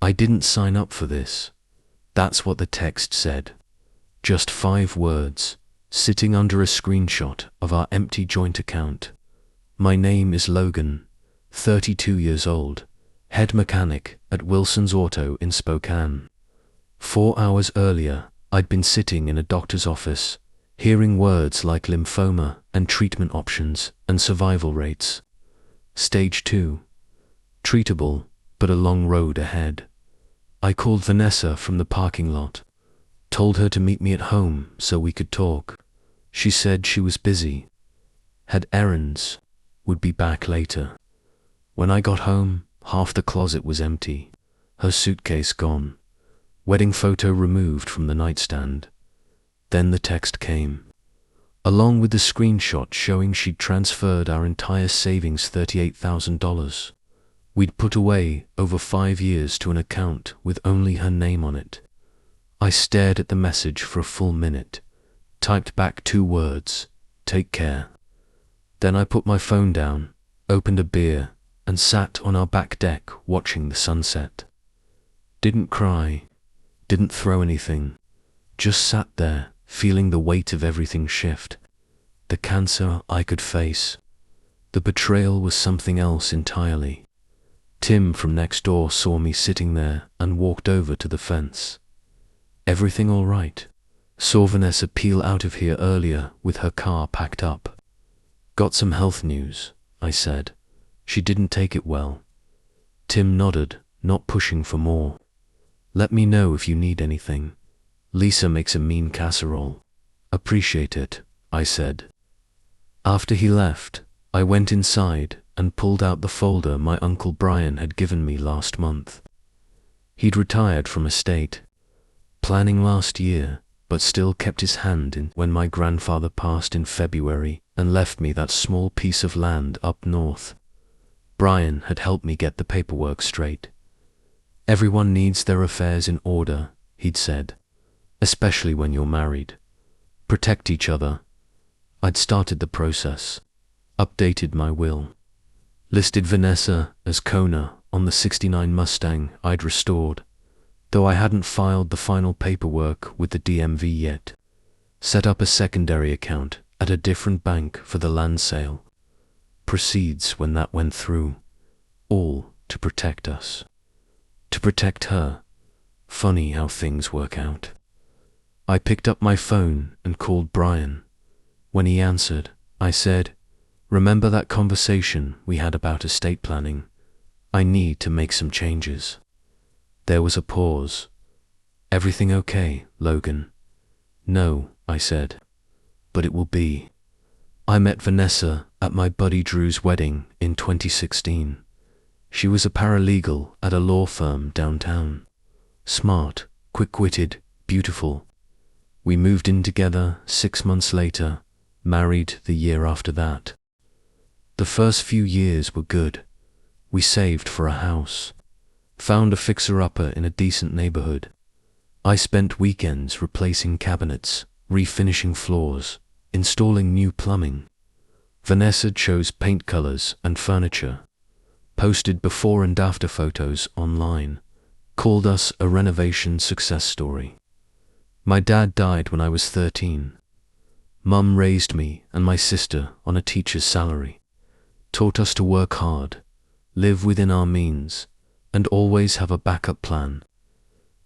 I didn't sign up for this. That's what the text said. Just 5 words, sitting under a screenshot of our empty joint account. My name is Logan, 32 years old, head mechanic at Wilson's Auto in Spokane. 4 hours earlier, I'd been sitting in a doctor's office, hearing words like lymphoma and treatment options and survival rates. Stage 2. Treatable, but a long road ahead. I called Vanessa from the parking lot, told her to meet me at home so we could talk. She said she was busy, had errands, would be back later. When I got home, half the closet was empty, her suitcase gone, wedding photo removed from the nightstand. Then the text came, along with the screenshot showing she'd transferred our entire savings, $38,000. We'd put away over 5 years to an account with only her name on it. I stared at the message for a full minute, typed back 2 words, "Take care." Then I put my phone down, opened a beer, and sat on our back deck watching the sunset. Didn't cry, didn't throw anything, just sat there, feeling the weight of everything shift. The cancer I could face. The betrayal was something else entirely. Tim from next door saw me sitting there and walked over to the fence. "Everything all right?" Saw Vanessa peel out of here earlier with her car packed up. "Got some health news," I said. "She didn't take it well." Tim nodded, not pushing for more. "Let me know if you need anything. Lisa makes a mean casserole." "Appreciate it," I said. After he left, I went inside and pulled out the folder my Uncle Brian had given me last month. He'd retired from estate planning last year, but still kept his hand in when my grandfather passed in February and left me that small piece of land up north. Brian had helped me get the paperwork straight. "Everyone needs their affairs in order," he'd said, "especially when you're married. Protect each other." I'd started the process, updated my will, listed Vanessa as Kona on the '69 Mustang I'd restored, though I hadn't filed the final paperwork with the DMV yet. Set up a secondary account at a different bank for the land sale. Proceeds when that went through. All to protect us. To protect her. Funny how things work out. I picked up my phone and called Brian. When he answered, I said, "Remember that conversation we had about estate planning? I need to make some changes." There was a pause. "Everything okay, Logan?" "No," I said, "but it will be." I met Vanessa at my buddy Drew's wedding in 2016. She was a paralegal at a law firm downtown. Smart, quick-witted, beautiful. We moved in together 6 months later, married the year after that. The first few years were good. We saved for a house, found a fixer-upper in a decent neighborhood. I spent weekends replacing cabinets, refinishing floors, installing new plumbing. Vanessa chose paint colors and furniture, posted before and after photos online, called us a renovation success story. My dad died when I was 13. Mum raised me and my sister on a teacher's salary, taught us to work hard, live within our means, and always have a backup plan.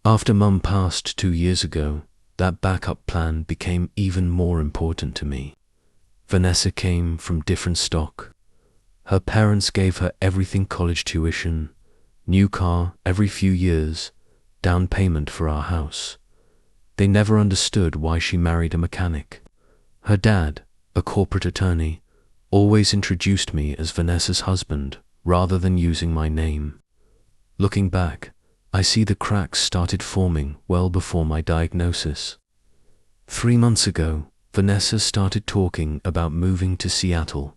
After Mum passed 2 years ago, that backup plan became even more important to me. Vanessa came from different stock. Her parents gave her everything: college tuition, new car every few years, down payment for our house. They never understood why she married a mechanic. Her dad, a corporate attorney, always introduced me as Vanessa's husband rather than using my name. Looking back, I see the cracks started forming well before my diagnosis. 3 months ago, Vanessa started talking about moving to Seattle,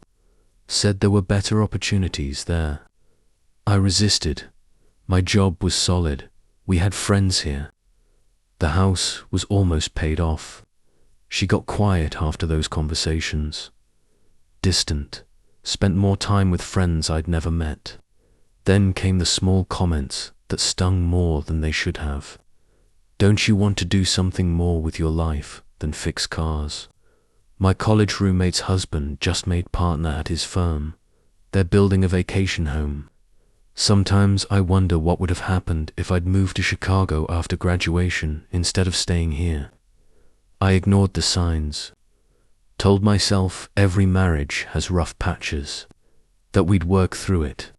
said there were better opportunities there. I resisted. My job was solid. We had friends here. The house was almost paid off. She got quiet after those conversations. Distant, spent more time with friends I'd never met. Then came the small comments that stung more than they should have. Don't you want to do something more with your life than fix cars? My college roommate's husband just made partner at his firm. They're building a vacation home. Sometimes I wonder what would have happened if I'd moved to Chicago after graduation instead of staying here. I ignored the signs. Told myself every marriage has rough patches, that we'd work through it.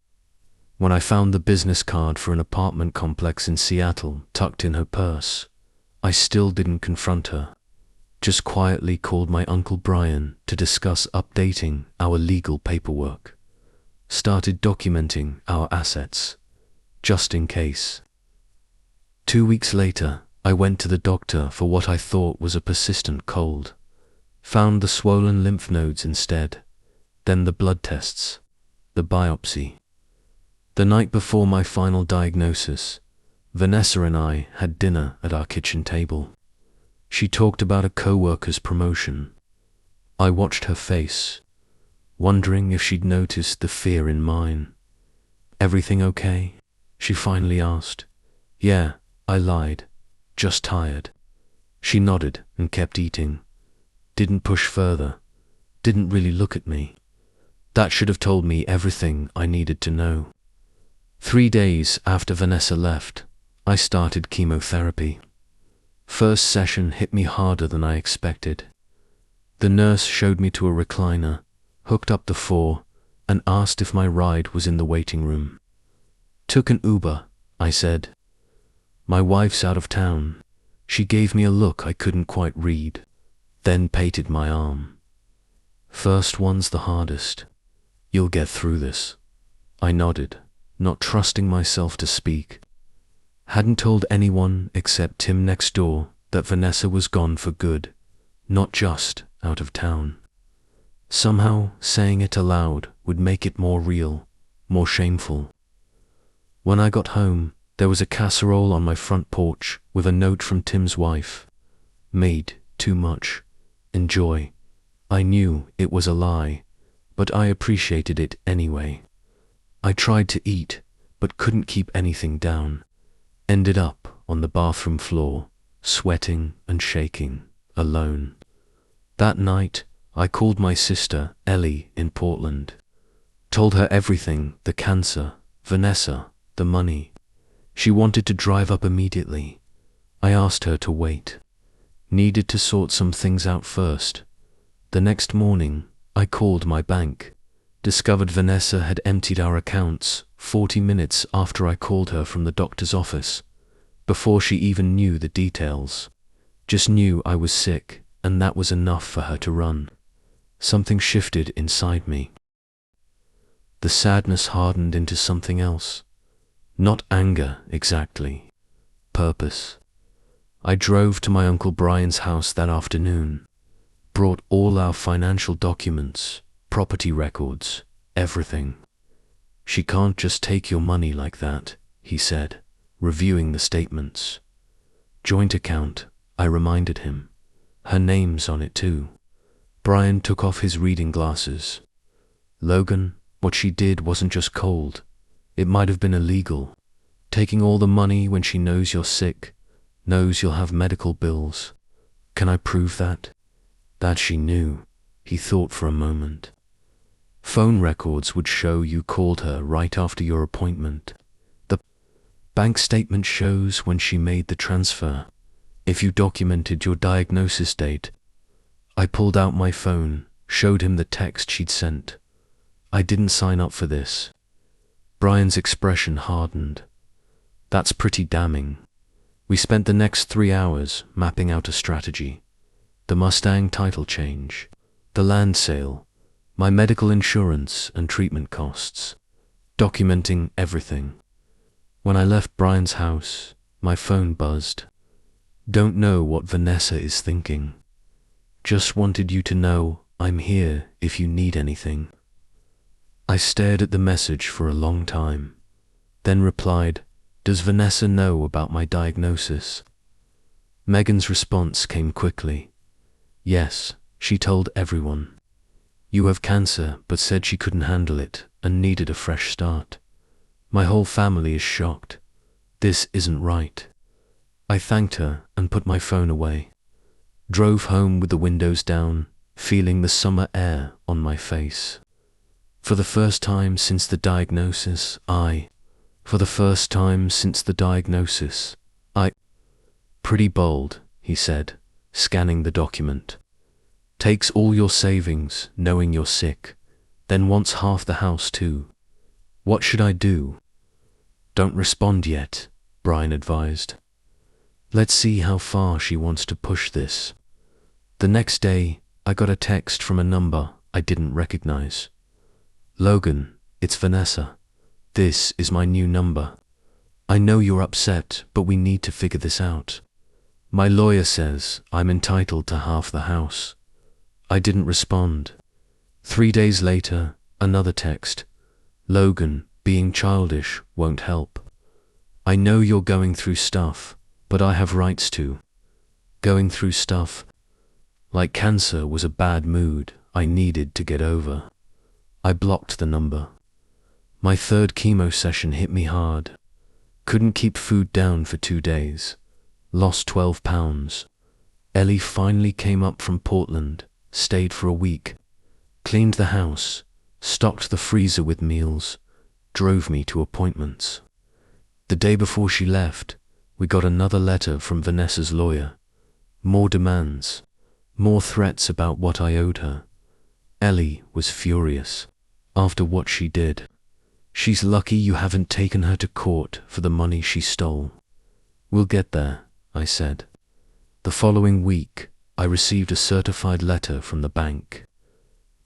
When I found the business card for an apartment complex in Seattle tucked in her purse, I still didn't confront her. Just quietly called my Uncle Brian to discuss updating our legal paperwork. Started documenting our assets, just in case. 2 weeks later, I went to the doctor for what I thought was a persistent cold. Found the swollen lymph nodes instead, then the blood tests, the biopsy. The night before my final diagnosis, Vanessa and I had dinner at our kitchen table. She talked about a co-worker's promotion. I watched her face, wondering if she'd noticed the fear in mine. "Everything okay?" she finally asked. "Yeah," I lied. "Just tired." She nodded and kept eating. Didn't push further. Didn't really look at me. That should have told me everything I needed to know. 3 days after Vanessa left, I started chemotherapy. First session hit me harder than I expected. The nurse showed me to a recliner, hooked up the 4, and asked if my ride was in the waiting room. "Took an Uber," I said. "My wife's out of town." She gave me a look I couldn't quite read, then patted my arm. "First one's the hardest. You'll get through this." I nodded, not trusting myself to speak. Hadn't told anyone except Tim next door that Vanessa was gone for good, not just out of town. Somehow, saying it aloud would make it more real, more shameful. When I got home, there was a casserole on my front porch with a note from Tim's wife. "Made too much. Enjoy." I knew it was a lie, but I appreciated it anyway. I tried to eat, but couldn't keep anything down. Ended up on the bathroom floor, sweating and shaking, alone. That night, I called my sister, Ellie, in Portland. Told her everything, the cancer, Vanessa, the money. She wanted to drive up immediately. I asked her to wait. Needed to sort some things out first. The next morning, I called my bank. Discovered Vanessa had emptied our accounts 40 minutes after I called her from the doctor's office, before she even knew the details. Just knew I was sick, and that was enough for her to run. Something shifted inside me. The sadness hardened into something else. Not anger, exactly. Purpose. I drove to my Uncle Brian's house that afternoon. Brought all our financial documents, property records, everything. "She can't just take your money like that," he said, reviewing the statements. "Joint account," I reminded him. "Her name's on it too." Brian took off his reading glasses. "Logan, what she did wasn't just cold. It might have been illegal. Taking all the money when she knows you're sick, knows you'll have medical bills. Can I prove that?" That she knew. He thought for a moment. "Phone records would show you called her right after your appointment. The bank statement shows when she made the transfer. If you documented your diagnosis date." I pulled out my phone, showed him the text she'd sent. "I didn't sign up for this." Brian's expression hardened. "That's pretty damning." We spent the next 3 hours mapping out a strategy. The Mustang title change, the land sale, my medical insurance and treatment costs. Documenting everything. When I left Brian's house, my phone buzzed. "Don't know what Vanessa is thinking. Just wanted you to know I'm here if you need anything." I stared at the message for a long time, then replied, "Does Vanessa know about my diagnosis?" Megan's response came quickly. "Yes, she told everyone. You have cancer, but said she couldn't handle it and needed a fresh start. My whole family is shocked. This isn't right. I thanked her and put my phone away. Drove home with the windows down, feeling the summer air on my face. For the first time since the diagnosis, Pretty bold, he said, scanning the document. Takes all your savings, knowing you're sick, then wants half the house too. What should I do? Don't respond yet, Brian advised. Let's see how far she wants to push this. The next day, I got a text from a number I didn't recognize. Logan, it's Vanessa. This is my new number. I know you're upset, but we need to figure this out. My lawyer says I'm entitled to half the house. I didn't respond. 3 days later, another text. Logan, being childish won't help. I know you're going through stuff, but I have rights to. Going through stuff. Like cancer was a bad mood I needed to get over. I blocked the number. My third chemo session hit me hard. Couldn't keep food down for 2 days. Lost 12 pounds. Ellie finally came up from Portland, stayed for a week, cleaned the house, stocked the freezer with meals, drove me to appointments. The day before she left, we got another letter from Vanessa's lawyer. More demands, more threats about what I owed her. Ellie was furious after what she did. She's lucky you haven't taken her to court for the money she stole. We'll get there, I said. The following week, I received a certified letter from the bank.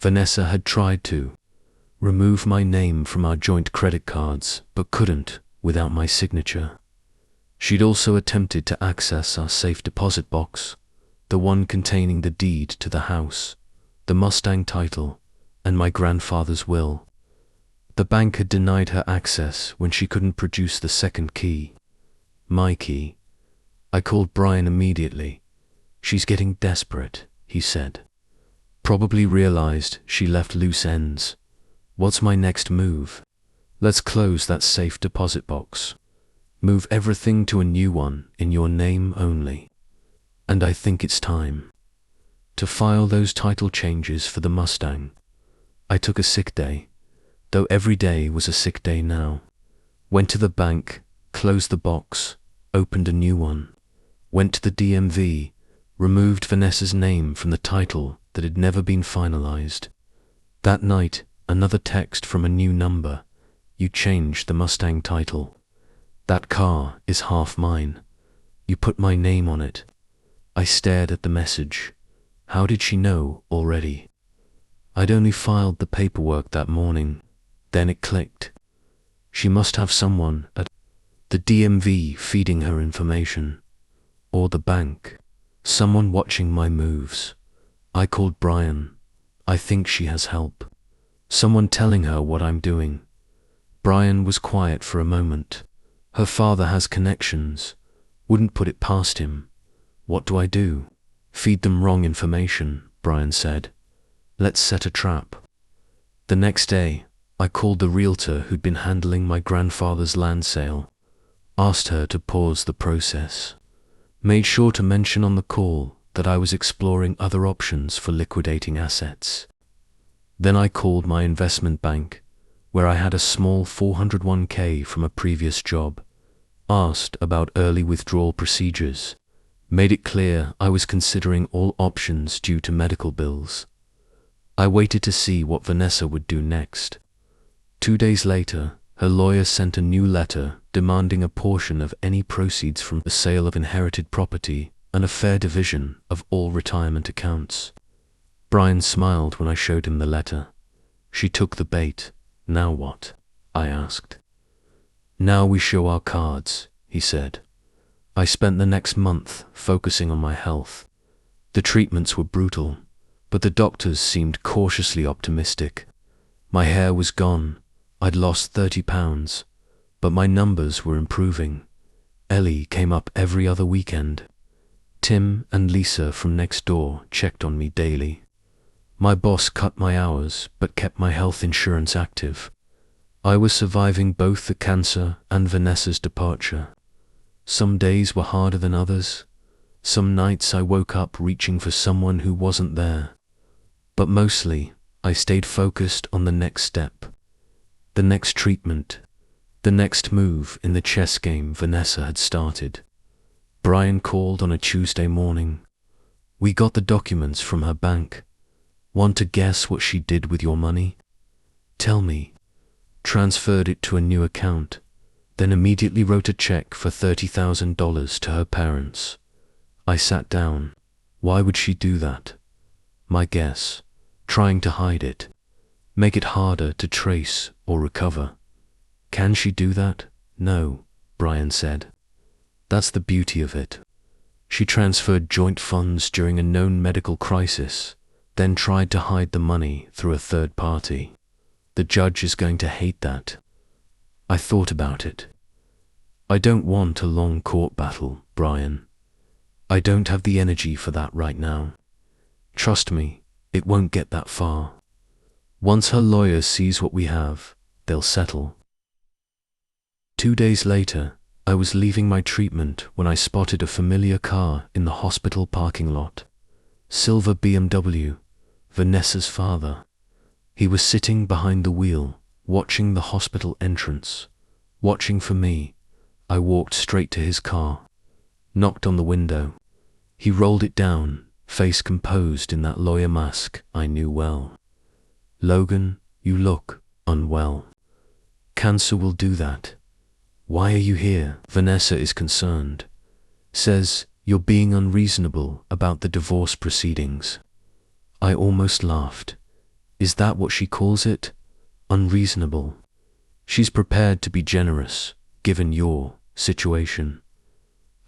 Vanessa had tried to remove my name from our joint credit cards, but couldn't without my signature. She'd also attempted to access our safe deposit box, the one containing the deed to the house, the Mustang title, and my grandfather's will. The bank had denied her access when she couldn't produce the second key, my key. I called Brian immediately. She's getting desperate, he said. Probably realized she left loose ends. What's my next move? Let's close that safe deposit box. Move everything to a new one in your name only. And I think it's time to file those title changes for the Mustang. I took a sick day, though every day was a sick day now. Went to the bank, closed the box, opened a new one. Went to the DMV, removed Vanessa's name from the title that had never been finalized. That night, another text from a new number. You changed the Mustang title. That car is half mine. You put my name on it. I stared at the message. How did she know already? I'd only filed the paperwork that morning. Then it clicked. She must have someone at the DMV feeding her information. Or the bank. Someone watching my moves. I called Brian. I think she has help. Someone telling her what I'm doing. Brian was quiet for a moment. Her father has connections. Wouldn't put it past him. What do I do? Feed them wrong information, Brian said. Let's set a trap. The next day, I called the realtor who'd been handling my grandfather's land sale. Asked her to pause the process. Made sure to mention on the call that I was exploring other options for liquidating assets. Then I called my investment bank, where I had a small 401k from a previous job. Asked about early withdrawal procedures. Made it clear I was considering all options due to medical bills. I waited to see what Vanessa would do next. 2 days later, her lawyer sent a new letter demanding a portion of any proceeds from the sale of inherited property and a fair division of all retirement accounts. Brian smiled when I showed him the letter. She took the bait. Now what? I asked. Now we show our cards, he said. I spent the next month focusing on my health. The treatments were brutal, but the doctors seemed cautiously optimistic. My hair was gone. I'd lost 30 pounds, but my numbers were improving. Ellie came up every other weekend. Tim and Lisa from next door checked on me daily. My boss cut my hours but kept my health insurance active. I was surviving both the cancer and Vanessa's departure. Some days were harder than others. Some nights I woke up reaching for someone who wasn't there. But mostly, I stayed focused on the next step, the next treatment, the next move in the chess game Vanessa had started. Brian called on a Tuesday morning. We got the documents from her bank. Want to guess what she did with your money? Tell me. Transferred it to a new account, then immediately wrote a check for $30,000 to her parents. I sat down. Why would she do that? My guess, trying to hide it, make it harder to trace or recover. Can she do that? No, Brian said. That's the beauty of it. She transferred joint funds during a known medical crisis, then tried to hide the money through a third party. The judge is going to hate that. I thought about it. I don't want a long court battle, Brian. I don't have the energy for that right now. Trust me, it won't get that far. Once her lawyer sees what we have, they'll settle. 2 days later, I was leaving my treatment when I spotted a familiar car in the hospital parking lot. Silver BMW, Vanessa's father. He was sitting behind the wheel, watching the hospital entrance, watching for me. I walked straight to his car, knocked on the window. He rolled it down, face composed in that lawyer mask I knew well. Logan, you look unwell. Cancer will do that. Why are you here? Vanessa is concerned. Says you're being unreasonable about the divorce proceedings. I almost laughed. Is that what she calls it? Unreasonable. She's prepared to be generous, given your situation.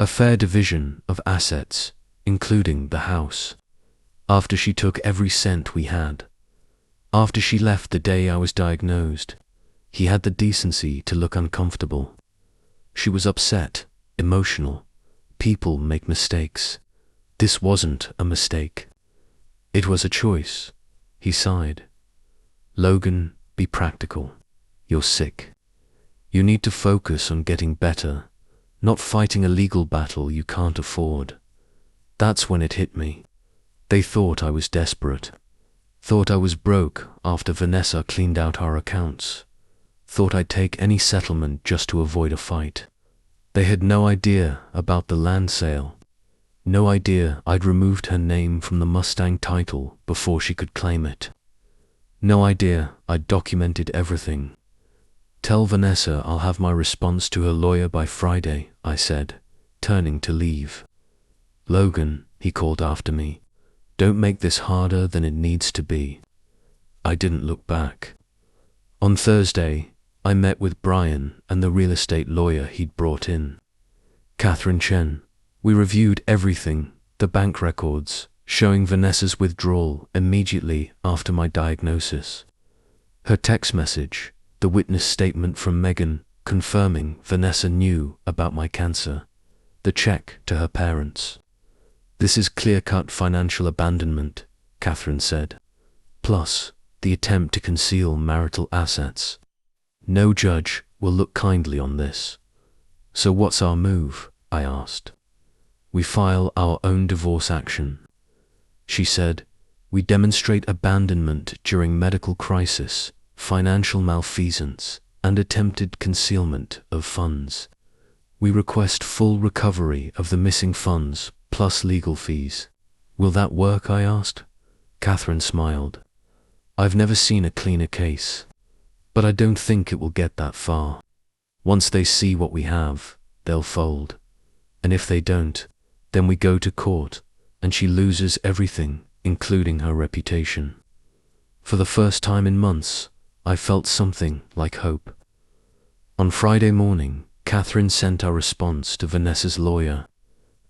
A fair division of assets, including the house. After she took every cent we had. After she left the day I was diagnosed, he had the decency to look uncomfortable. She was upset, emotional. People make mistakes. This wasn't a mistake. It was a choice. He sighed. Logan, be practical. You're sick. You need to focus on getting better, not fighting a legal battle you can't afford. That's when it hit me. They thought I was desperate. Thought I was broke after Vanessa cleaned out our accounts. Thought I'd take any settlement just to avoid a fight. They had no idea about the land sale. No idea I'd removed her name from the Mustang title before she could claim it. No idea I'd documented everything. Tell Vanessa I'll have my response to her lawyer by Friday, I said, turning to leave. Logan, he called after me, don't make this harder than it needs to be. I didn't look back. On Thursday, I met with Brian and the real estate lawyer he'd brought in. Catherine Chen. We reviewed everything, the bank records, showing Vanessa's withdrawal immediately after my diagnosis. Her text message, the witness statement from Megan confirming Vanessa knew about my cancer, the check to her parents. This is clear-cut financial abandonment, Catherine said, plus the attempt to conceal marital assets. No judge will look kindly on this. So what's our move? I asked. We file our own divorce action. She said, we demonstrate abandonment during medical crisis, financial malfeasance, and attempted concealment of funds. We request full recovery of the missing funds plus legal fees. Will that work? I asked. Catherine smiled. I've never seen a cleaner case, but I don't think it will get that far. Once they see what we have, they'll fold. And if they don't, then we go to court, and she loses everything, including her reputation. For the first time in months, I felt something like hope. On Friday morning, Catherine sent our response to Vanessa's lawyer.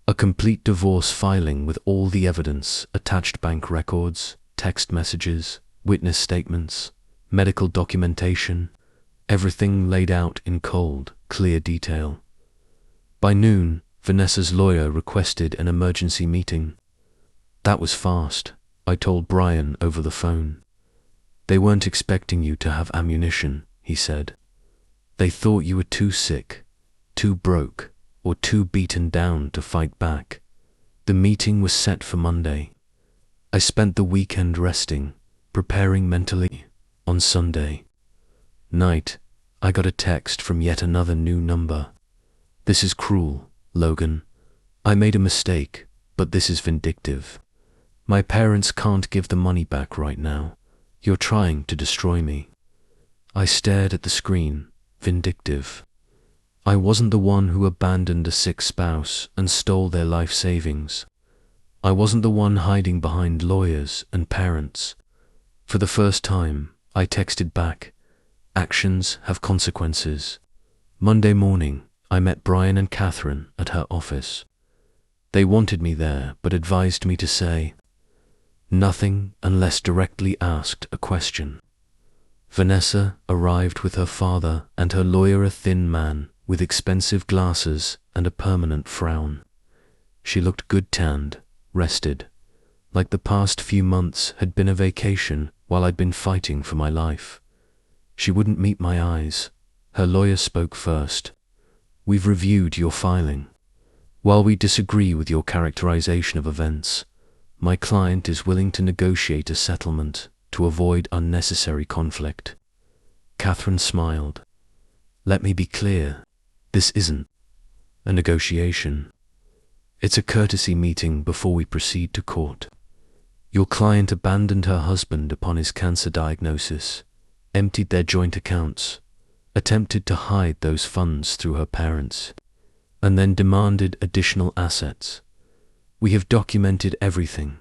A complete divorce filing with all the evidence, attached bank records, text messages, witness statements, medical documentation, everything laid out in cold, clear detail. By noon, Vanessa's lawyer requested an emergency meeting. That was fast, I told Brian over the phone. They weren't expecting you to have ammunition, he said. They thought you were too sick, too broke, or too beaten down to fight back. The meeting was set for Monday. I spent the weekend resting, preparing mentally. On Sunday night, I got a text from yet another new number. "This is cruel, Logan. I made a mistake, but this is vindictive. My parents can't give the money back right now. You're trying to destroy me." I stared at the screen, vindictive. I wasn't the one who abandoned a sick spouse and stole their life savings. I wasn't the one hiding behind lawyers and parents. For the first time, I texted back, "Actions have consequences." Monday morning, I met Brian and Catherine at her office. They wanted me there, but advised me to say nothing unless directly asked a question. Vanessa arrived with her father and her lawyer, a thin man with expensive glasses and a permanent frown. She looked good tanned, rested, like the past few months had been a vacation while I'd been fighting for my life. She wouldn't meet my eyes. Her lawyer spoke first. "We've reviewed your filing. While we disagree with your characterization of events, my client is willing to negotiate a settlement to avoid unnecessary conflict." Catherine smiled. "Let me be clear. This isn't a negotiation. It's a courtesy meeting before we proceed to court. Your client abandoned her husband upon his cancer diagnosis, emptied their joint accounts, attempted to hide those funds through her parents, and then demanded additional assets. We have documented everything."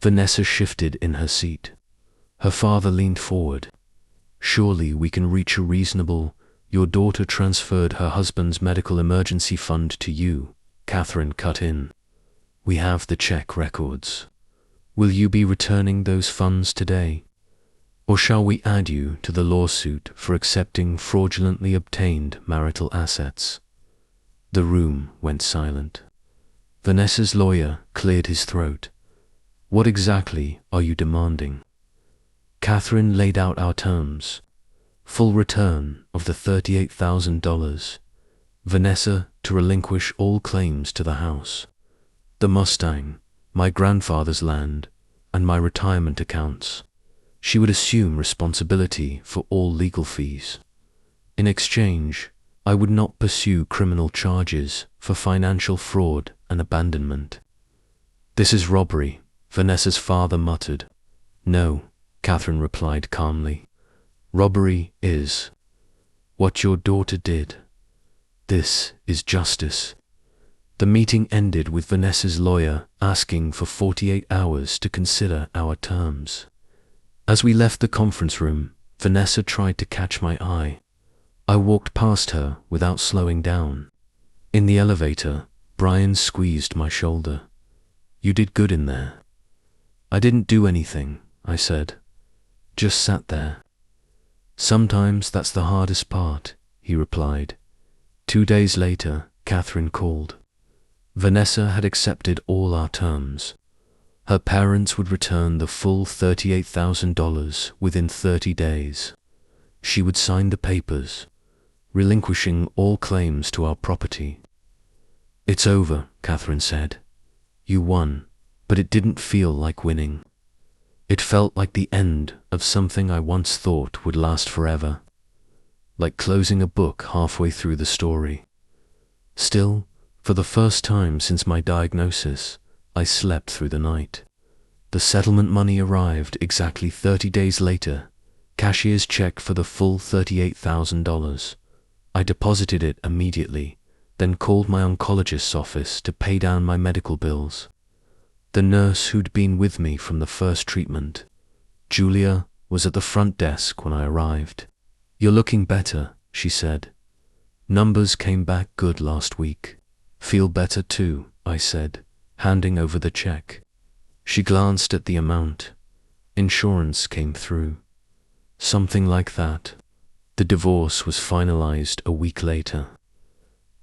Vanessa shifted in her seat. Her father leaned forward. "Surely we can reach a reasonable— Your daughter transferred her husband's medical emergency fund to you," Catherine cut in. "We have the check records. Will you be returning those funds today? Or shall we add you to the lawsuit for accepting fraudulently obtained marital assets?" The room went silent. Vanessa's lawyer cleared his throat. "What exactly are you demanding?" Catherine laid out our terms. Full return of the $38,000. Vanessa to relinquish all claims to the house, the Mustang, my grandfather's land, and my retirement accounts. She would assume responsibility for all legal fees. In exchange, I would not pursue criminal charges for financial fraud and abandonment. "This is robbery," Vanessa's father muttered. "No," Catherine replied calmly. "Robbery is what your daughter did. This is justice." The meeting ended with Vanessa's lawyer asking for 48 hours to consider our terms. As we left the conference room, Vanessa tried to catch my eye. I walked past her without slowing down. In the elevator, Brian squeezed my shoulder. "You did good in there." "I didn't do anything," I said. "Just sat there." "Sometimes that's the hardest part," he replied. 2 days later, Catherine called. Vanessa had accepted all our terms. Her parents would return the full $38,000 within 30 days. She would sign the papers, relinquishing all claims to our property. "It's over," Catherine said. "You won, but it didn't feel like winning. It felt like the end of something I once thought would last forever, like closing a book halfway through the story." Still, for the first time since my diagnosis, I slept through the night. The settlement money arrived exactly 30 days later, cashier's check for the full $38,000. I deposited it immediately, then called my oncologist's office to pay down my medical bills. The nurse who'd been with me from the first treatment, Julia, was at the front desk when I arrived. "You're looking better," she said. "Numbers came back good last week." "Feel better too," I said, handing over the check. She glanced at the amount. Insurance came through. Something like that. The divorce was finalized a week later.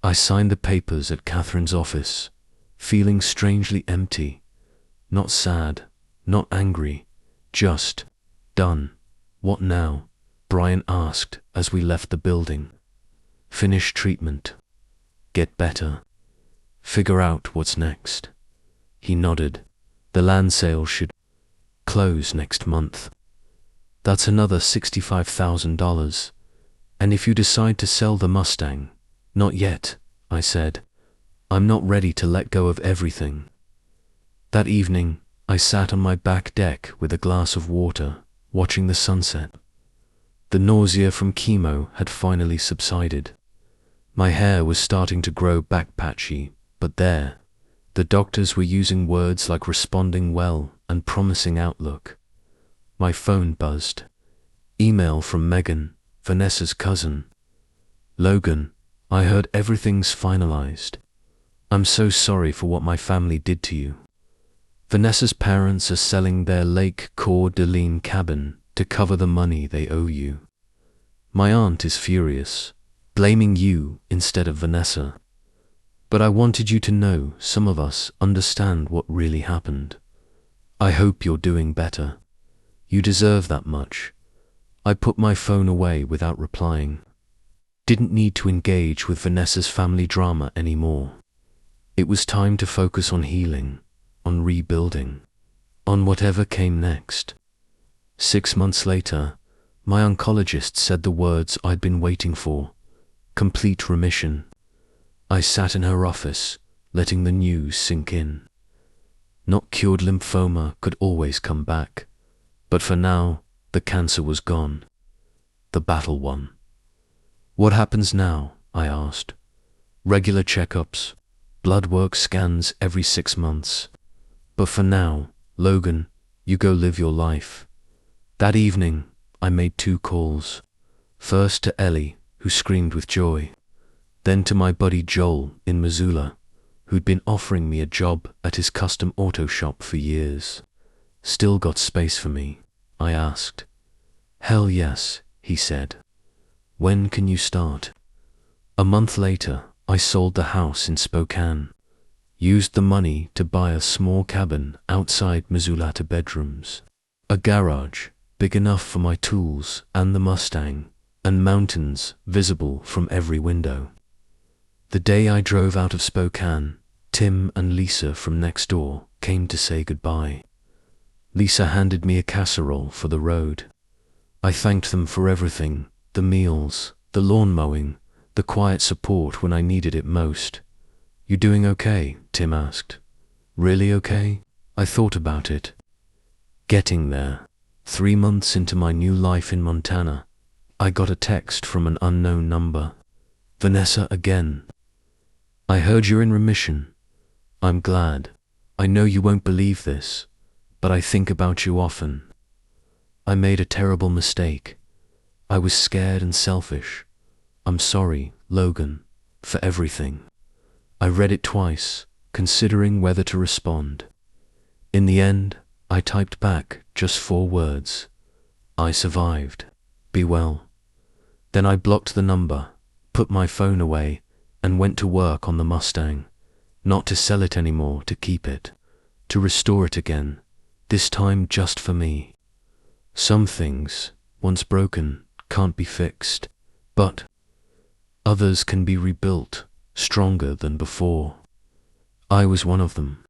I signed the papers at Catherine's office, feeling strangely empty. Not sad, not angry, just done. "What now?" Brian asked as we left the building. "Finish treatment. Get better." Figure out what's next. He nodded. The land sale should close next month. That's another $65,000. And if you decide to sell the Mustang, not yet, I said. I'm not ready to let go of everything. That evening, I sat on my back deck with a glass of water, watching the sunset. The nausea from chemo had finally subsided. My hair was starting to grow back patchy, but there, the doctors were using words like responding well and promising outlook. My phone buzzed. Email from Megan, Vanessa's cousin. Logan, I heard everything's finalized. I'm so sorry for what my family did to you. Vanessa's parents are selling their Lake Coeur d'Alene cabin to cover the money they owe you. My aunt is furious, blaming you instead of Vanessa. But I wanted you to know some of us understand what really happened. I hope you're doing better. You deserve that much. I put my phone away without replying. Didn't need to engage with Vanessa's family drama anymore. It was time to focus on healing, on rebuilding, on whatever came next. 6 months later, my oncologist said the words I'd been waiting for: complete remission. I sat in her office, letting the news sink in. Not cured lymphoma could always come back, but for now, the cancer was gone. The battle won. What happens now? I asked. Regular checkups, blood work scans every 6 months. But for now, Logan, you go live your life. That evening, I made 2 calls. First to Ellie, who screamed with joy. Then to my buddy Joel in Missoula, who'd been offering me a job at his custom auto shop for years. Still got space for me? I asked. Hell yes, he said. When can you start? A month later, I sold the house in Spokane. Used the money to buy a small cabin outside Missoula, 2 bedrooms. A garage, big enough for my tools and the Mustang, and mountains visible from every window. The day I drove out of Spokane, Tim and Lisa from next door came to say goodbye. Lisa handed me a casserole for the road. I thanked them for everything: the meals, the lawn mowing, the quiet support when I needed it most. You doing okay? Tim asked. Really okay? I thought about it. Getting there. 3 months into my new life in Montana, I got a text from an unknown number. Vanessa again. I heard you're in remission. I'm glad. I know you won't believe this, but I think about you often. I made a terrible mistake. I was scared and selfish. I'm sorry, Logan, for everything. I read it twice, considering whether to respond. In the end, I typed back just 4 words. I survived. Be well. Then I blocked the number, put my phone away, and went to work on the Mustang. Not to sell it anymore, to keep it. To restore it again, this time just for me. Some things, once broken, can't be fixed, but others can be rebuilt, stronger than before. I was one of them.